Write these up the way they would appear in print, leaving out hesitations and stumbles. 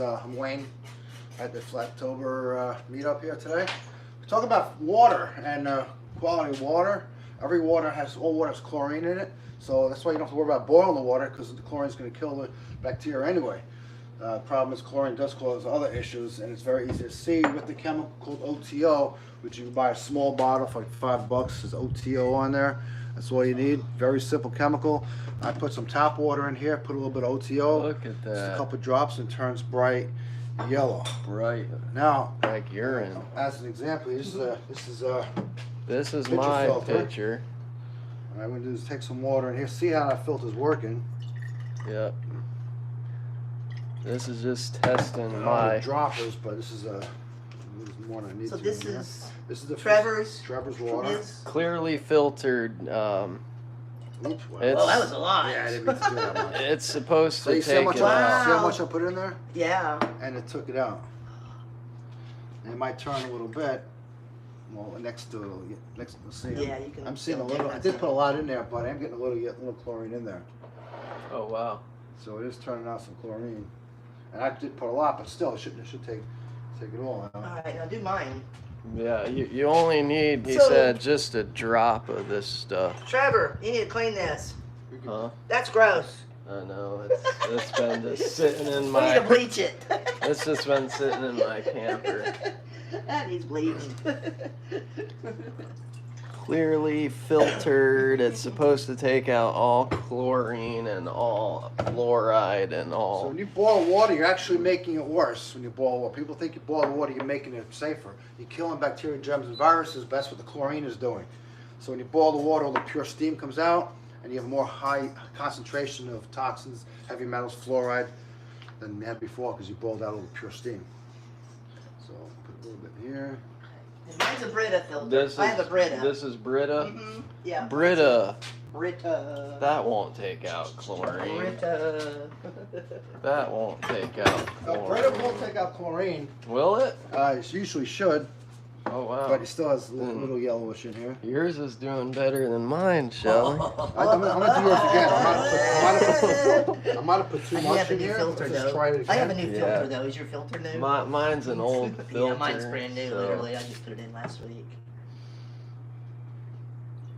I'm Wayne at the Flattober meetup here today. We're talking about water and quality of water. Every water all water has chlorine in it, so that's why you don't have to worry about boiling the water because the chlorine is going to kill the bacteria anyway. The problem is chlorine does cause other issues, and it's very easy to see with the chemical called OTO, which you can buy a small bottle for like $5. There's OTO on there. That's all you need. Very simple chemical. I put some tap water in here, put a little bit of OTO. Look at that. Just a couple drops and turns bright yellow. Bright. Now, Like urine. as an example, this is This is pitcher my filter. pitcher. What I'm going to do is take some water in here, see how that filter's working. Yep. This is just testing The my. droppers, but this is there's more than I need So to this in here. is This is the Trevor's Trevor's from water. his. Clearly filtered. Oops, well, It's- Oh, that was a lot. yeah, I didn't mean to do that much. It's supposed So to you see how take much it I, out. see how Wow. much I put in there? Yeah. And it took it out. And it might turn a little bit. Well, next to see. Yeah, you can I'm seeing a feel little. I difference did in put a it. lot in there, but I am getting a little chlorine in there. Oh wow. So it is turning out some chlorine. And I did put a lot, but still, it should take it all out. All right, now do mine. Yeah, you only need, he So- said, just a drop of this stuff. Trevor, you need to clean this. Huh? That's gross. I know. It's been just sitting in We need to my. bleach it. It's just been sitting in my camper. That needs bleaching. Clearly filtered. It's supposed to take out all chlorine and all fluoride and So all. when you boil water, you're actually making it worse. When you boil water, people think you boil water, you're making it safer. You're killing bacteria, germs, and viruses. But that's what the chlorine is doing. So when you boil the water, all the pure steam comes out, and you have more high concentration of toxins, heavy metals, fluoride than you had before because you boiled out all the pure steam. So put a little bit here. And mine's a Brita filter. This I have a Brita. This is Brita. Mhm. Yeah. Brita. Brita. That won't take out chlorine. Brita. That won't take out Brita chlorine. won't take out chlorine. Will it? It usually should, Oh wow. but it still has a little yellowish in here. Yours is doing better than mine, Shelly. I'm gonna do yours again. I might have put too I much have a in new here. filter Let's though. try it I have a again. new Yeah. filter though. Is your filter new? Mine's an old filter. Yeah, mine's brand new. so- Literally, I just put it in last week.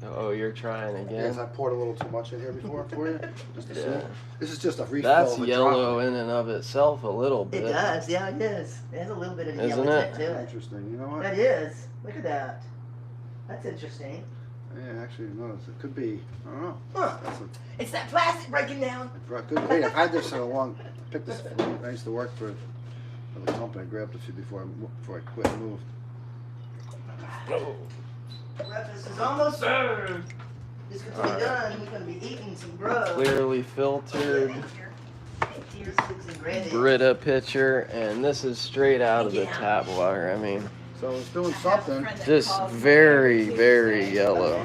Oh, you're trying Yes, again? I poured a little too much in here before for you. Just to see. Yeah. This is just a refill. That's of a yellow drop. in and of itself a little bit. It does. Yeah, it is. It has a little bit of a Isn't yellow it? tint to it. Interesting. You know what? That is. Look at that. That's interesting. Yeah, actually, no. It could be. I don't know. Huh. That's a It's that plastic breaking down. good. Hey, I've had this so long. I picked this. I used to work for the company. I grabbed a few before I quit and moved. Oh. Breakfast is almost served. This could be Alright. done. We're gonna be eating some grub. Clearly filtered Here's six and granny. Brita pitcher, and this is straight out of the Yeah. tap water. I mean, So it's doing something. just very, very yellow.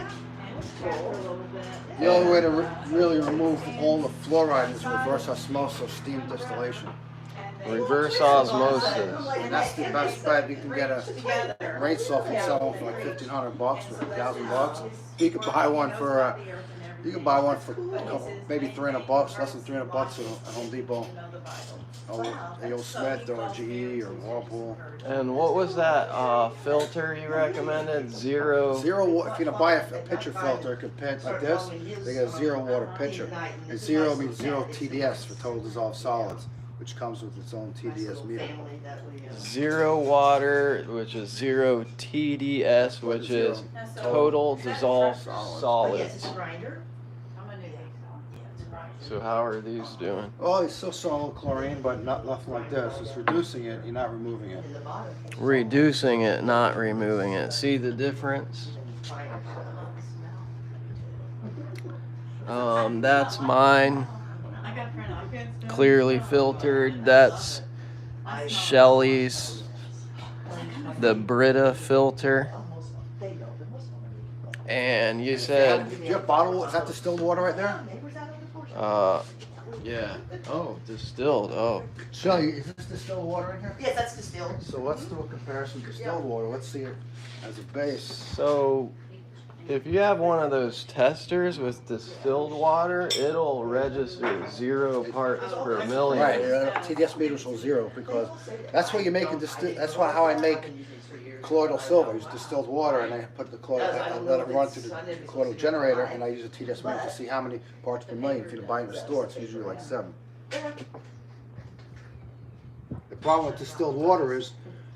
The only way to really remove all the fluoride is reverse osmosis, steam distillation. Reverse osmosis. And that's the best bet. You can get a rain softener selling for like $1,500 or $1,000. You can buy one for a couple, maybe $300, less than $300 at Home Depot. Or A.O. Smith or GE or Whirlpool. And what was that filter you recommended? Zero. If you're gonna buy a pitcher filter, it could pit like this. They get a zero water pitcher, and zero means zero TDS for total dissolved solids, which comes with its own TDS meter. Zero water, which is zero TDS, which is total dissolved solids. So how are these doing? Well, it's still solid chlorine, but not nothing like this. It's reducing it. You're not removing it. Reducing it, not removing it. See the difference? That's mine. Clearly filtered. That's Shelly's. The Brita filter. And you said, Do you have bottled water? Is that distilled water right there? yeah. Oh, distilled. Oh. Shelly, is this distilled water in here? Yes, that's distilled. So let's do a comparison to distilled water. Let's see it as a base. So If you have one of those testers with distilled water, it'll register 0 parts per million. Right, TDS meters will 0 because that's what you make in that's how I make colloidal silver. I use distilled water and I put the colloidal, I let it run through the colloidal generator and I use a TDS meter to see how many parts per million. If you buy in the store, it's usually like 7. The problem with distilled water is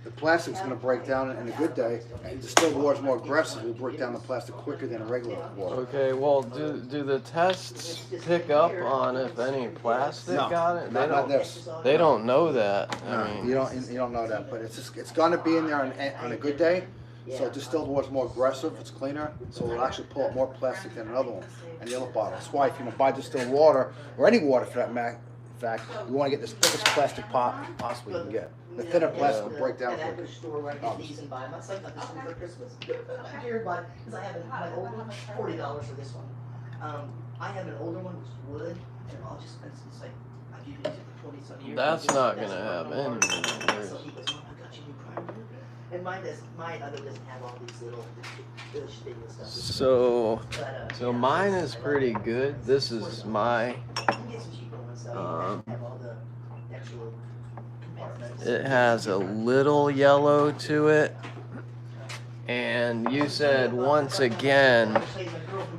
the plastic's going to break down in a good day, and distilled water is more aggressive. It will break down the plastic quicker than regular water. Okay, well, do the tests pick up on if any plastic No, got it? not this. They don't know that. No, I mean, you don't know that, but it's going to be in there on a good day. So distilled water is more aggressive. It's cleaner, so it'll actually pull up more plastic than another one and the other bottle. That's why if you buy distilled water or any water for that matter, in fact, you want to get the thickest plastic possible you can get. The thinner plastic will break down quicker. Store where I get these and buy them. I like this one for Christmas. I hear about because I have my old one, $40 for this one. I have an older one which is wood, and I'll just it's like I've used it for 20-some years. that's not gonna have any. So he goes, "Oh, I got you new primer." And my other doesn't have all these little stainless stuff. So mine is pretty good. This is my. You can get some cheaper ones though. Have all the actual compartments. It has a little yellow to it. And you said once again,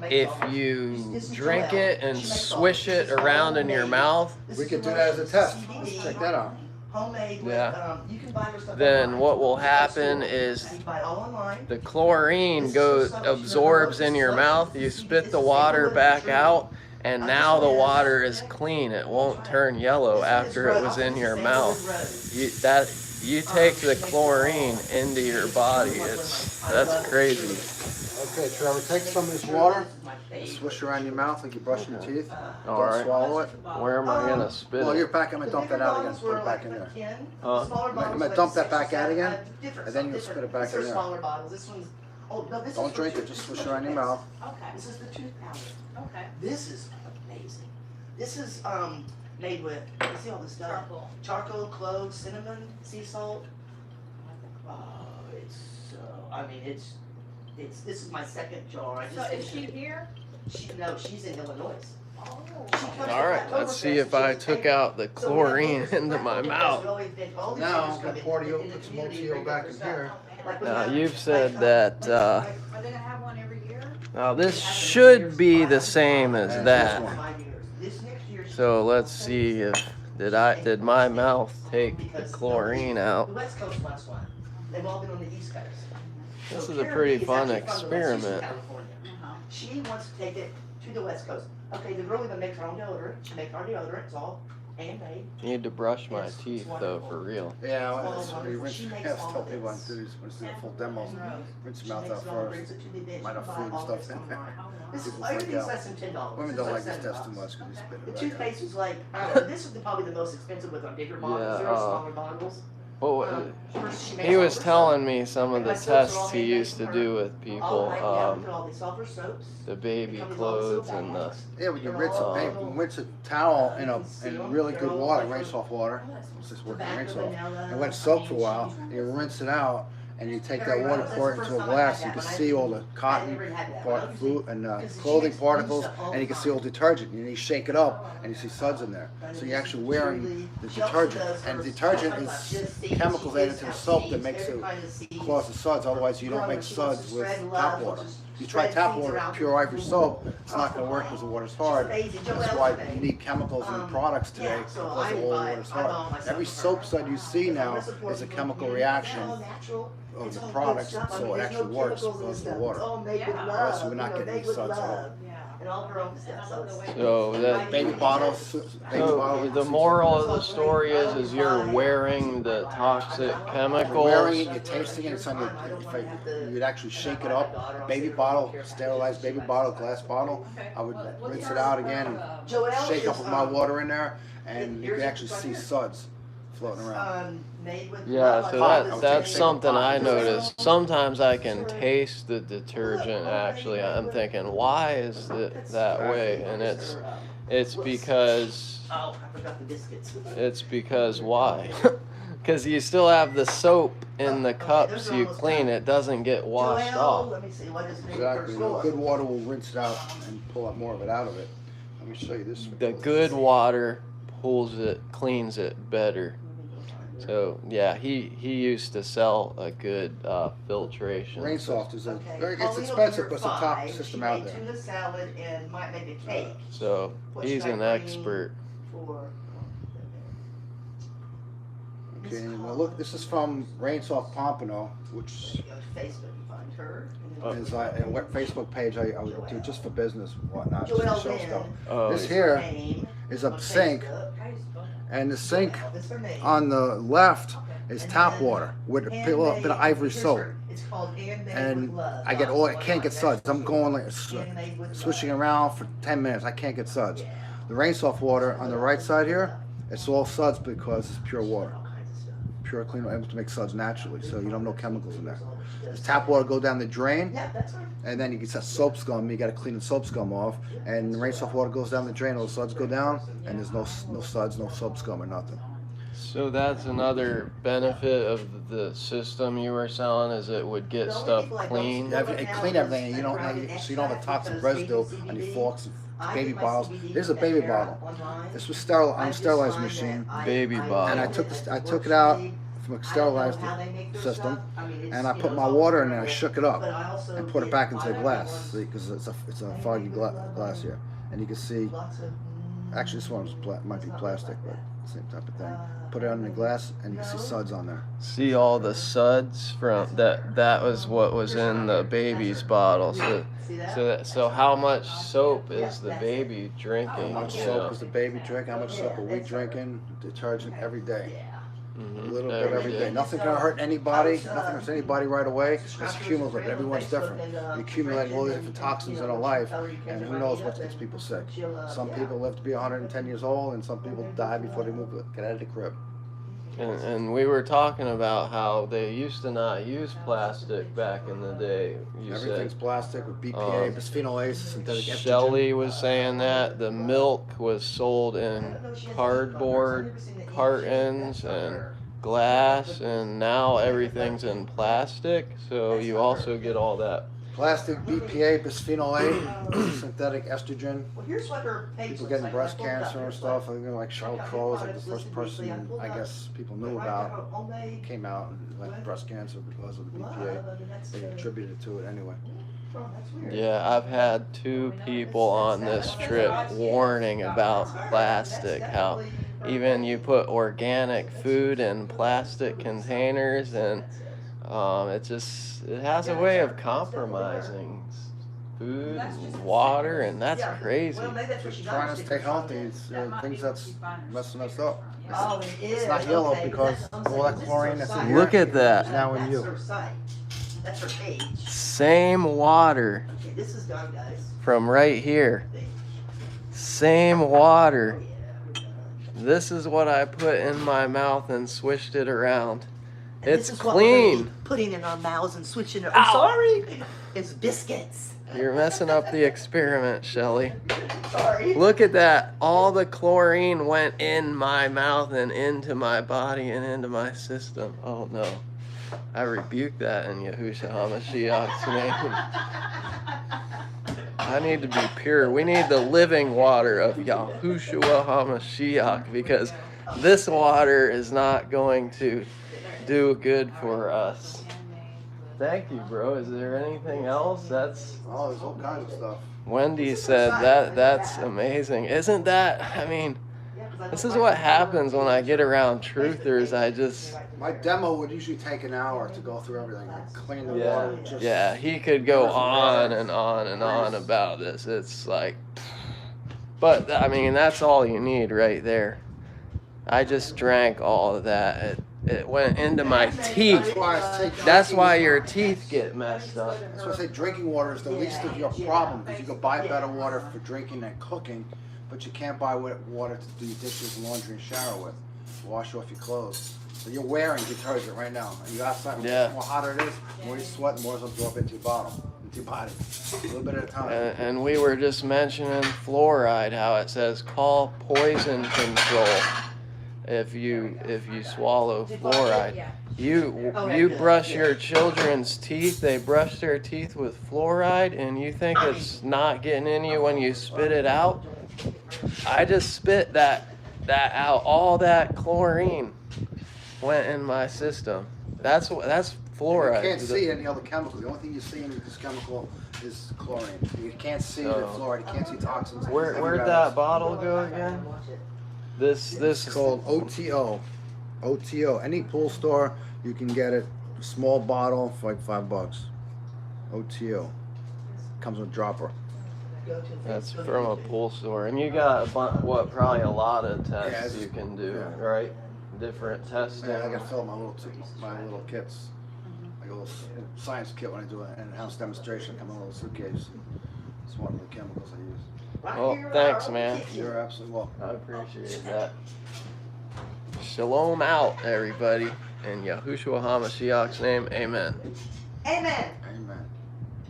if you drink it and swish it around in your mouth, We could do that as a test. Let's check that out. Homemade Yeah. you can buy your stuff then online. what will happen is You can buy it all online. the chlorine absorbs in your mouth. You spit the water back out, and now the water is clean. It won't turn yellow after it was in your mouth. You take the chlorine into your body. That's crazy. Okay, Trevor, take some of this water, swish around your mouth like you're brushing your teeth. All Don't right. swallow it. Where am I gonna spit Well, it? you're back. I'm gonna dump that out again. Put it back in there. Huh? I'm gonna dump that back out again, and then you'll spit it back in there. Smaller bottles. This one's this Don't is drink for it. Just swish around your mouth. Okay, This is the tooth powder. okay. This is amazing. This is made with you see all this stuff? Charcoal, cloves, cinnamon, sea salt. Oh, it's so. I mean, it's. This is my second jar. I So just. is she here? No, she's in Illinois. Oh. All right, let's see if I took out the chlorine into my mouth. Now, I'm gonna pour you, put some Oatmeal back in here. Now you've said that. Are they gonna have one every year? Now this should be the same as that. So let's see if did my mouth take the chlorine out. The West Coast wants one. They've all been on the East Coast. This So is a Karen pretty Lee is fun actually from the West Coast of experiment. California. Uh-huh. She wants to take it to the West Coast. Okay, the girl even makes her own deodorant. She makes our deodorant. It's all handmade. Need to brush my teeth though, for real. Yeah, well, that's what we rinse. I have to tell people when I do these, when I do the full demos, rinse your mouth out first. Might have food and stuff in there. This is People freak everything's out. less than $10. Women It's don't like like this $7. test too much because they spit The it back out. toothpaste was like, this is probably the most expensive with our bigger bottles. Yeah, There are smaller bottles. Well, First she makes he all was her telling soap. me some of the My soaps are all tests he handmade used to from do her. with All people, right, yeah, we put all these all her soaps. the baby Becomes all clothes soap and the. bags. Yeah, when you They're rinse a all- paper, rinse a towel in really good water, rinse off water. It's just working rinse off. And when it's soaked for a while, you rinse it out, and you take that water, pour it into a glass. You can see all the cotton, food, and clothing particles, and you can see all detergent. And you shake it up, and you see suds in there. So you're actually wearing the detergent, and detergent is chemicals added to the soap that makes it cause the suds. Otherwise, you don't make suds with tap water. You try tap water with pure ivory soap, it's not going to work because the water's hard. That's why you need chemicals in products today because all the water's hard. Every soap sud you see now is a chemical reaction of the products, so it actually works because of the water. Yeah. Or else we're not getting any suds at all. Yeah. And all her own stuff. So that Baby bottles, baby So bottles. the moral of the story is you're wearing the toxic You're chemicals. wearing it, you're tasting it, it's on your, you'd actually shake it up, baby bottle, sterilized baby bottle, glass bottle. I would rinse it out again and shake up with my water in there, and you can actually see suds floating around. Yeah, so I would that's take something I pot. noticed. Sometimes I can taste the detergent. Actually, I'm thinking, why is it that way? And it's because Oh, I forgot the biscuits. why? because you still have the soap in the Okay, cups those are you almost clean. done. It doesn't get washed Joel, off. let me see, what is maybe Exactly. first The floor? good water will rinse it out and pull out more of it out of it. Let me show you this. The good water pulls it, cleans it better. So yeah, he used to sell a good filtration. Rain soft is Okay. it's Pauline expensive, over but it's the top 5, system she out made there. tuna salad and might make a cake So What he's should I an bring? expert. for. Okay, and now look, this is from Rain Soft Pompano, which Go to Facebook and find her. is a Facebook page I would do just for business and whatnot, just to Joelle show stuff. Lynn. Oh, This is here her name is a on sink, Facebook. and the sink That's her name. on the left is And tap then water with a Handmade- little bit of ivory here's soap. her- It's called Handmade with And Love. I get all, I can't get suds. I'm going like Handmade with switching Love. around for 10 minutes. I can't get suds. Yeah. The Rain Soft water on the right side here, it's all suds because it's pure water. All kinds of stuff. Pure, clean, able to make suds naturally, so you don't have no chemicals in there. This tap water go down the drain, Yeah, that's her. and then you get that soap scum. You got to clean the soap scum off, and the Rain Soft water goes down the drain. All the suds go down, and there's no suds, no soap scum or nothing. so that's another benefit of the system you were selling, is it would get stuff clean. Yeah, it clean everything, and you don't, so you don't have a toxic residue on your forks and baby bottles. Here's a baby bottle. This was sterile on a sterilizing machine, Baby bottle. and I took it out from a sterilized system, and I put my water in there. I shook it up and put it back into the glass because it's a foggy glass here, and you can see. Actually, this one might be plastic, but same type of thing. Put it on the glass, and you can see suds on there. See all the suds from that was what was in the baby's bottle. So how much soap is the baby drinking? How much you soap know? is the baby drinking? How much soap are we drinking? Detergent every day. A Mhm, little bit every day. Nothing gonna hurt anybody. Nothing hurts anybody right away. It's cumulative. Everyone's different. You accumulate all these different toxins in our life, and who knows what gets people sick. Some people live to be 110 years old, and some people die before they get out of the crib. And we were talking about how they used to not use plastic back in the day. You Everything's said plastic with BPA, bisphenol A, synthetic estrogen. Shelley was saying that the milk was sold in cardboard cartons and glass, and now everything's in plastic. So you also get all that. Plastic, BPA, bisphenol A, synthetic estrogen. Well, here's what her page People looks getting like. breast I pulled it up. cancer and stuff. I think like Cheryl Crow is like the first person I guess people knew about. Homemade Came out and like breast cancer because of the love. BPA. I mean, that's, They attributed to it anyway. oh, that's weird. Yeah, I've had 2 people on this trip warning about plastic, how even you put organic food in plastic containers, and it has a way of compromising food and water, and that's crazy. Well, maybe that's what she Just trying got to her stay stickers on healthy. there. It's things that's messing us up. Oh, it is. It's not yellow Okay, because that's what I'm all saying. that This is chlorine her that's in site. here. Look at that. It's now in That's you. her site. That's her page. Same water Okay, this is done, guys. from right here. Same water. Oh, yeah, we're done. This is what I put in my mouth and swished it around. And It's this is what we're gonna clean. be putting in our mouths and switching it. I'm sorry. It's biscuits. You're messing up the experiment, Shelley. Sorry. Look at that. All the chlorine went in my mouth and into my body and into my system. Oh no. I rebuke that in Yahushua HaMashiach's name. I need to be pure. We need the living water of Yahushua HaMashiach, because this water is not going to do good for us. Thank you, bro. Is there anything else? Oh, there's all kinds of stuff. Wendy said that's amazing. Isn't that, I mean, this is what happens when I get around truthers. My demo would usually take an hour to go through everything. Like clean the water. Just Yeah, he could go on and on and on about this. It's like, but I mean, that's all you need right there. I just drank all of that. It went into my teeth. That's why your teeth get messed up. That's why I say drinking water is the least of your problem, because you can buy better water for drinking and cooking, but you can't buy water to do your dishes, laundry, and shower with. Wash off your clothes. So you're wearing detergent right now. And you outside, Yeah. the more hotter it is, the more you sweat, the more it's absorbed into your body. A little bit at a time. And we were just mentioning fluoride, how it says call poison control. if you swallow fluoride. Yeah. You Okay, good, brush good. your children's teeth, they brush their teeth with fluoride, and you think it's not getting in you when you spit it out? I just spit that out. All that chlorine went in my system. That's fluoride. You can't see any other chemical. The only thing you see in this chemical is chlorine. You can't see the Oh. fluoride. You can't see toxins. Where'd Everybody that else. bottle go again? This It's called OTO. OTO. Any pool store, you can get it. Small bottle for like $5. OTO. Comes with a dropper. Go to That's Facebook from a and pool store, and you got probably a lot of tests Yeah, it's- you can do, yeah. right? Different tests. Yeah, I gotta fill my little kits. Like a little science kit when I do an in-house demonstration. Come in a little suitcase. It's one of the chemicals I use. right Well, here in thanks, our man. kitchen. You're absolutely welcome. I appreciate that. Shalom out, everybody. In Yahushua HaMashiach's name, amen. Amen.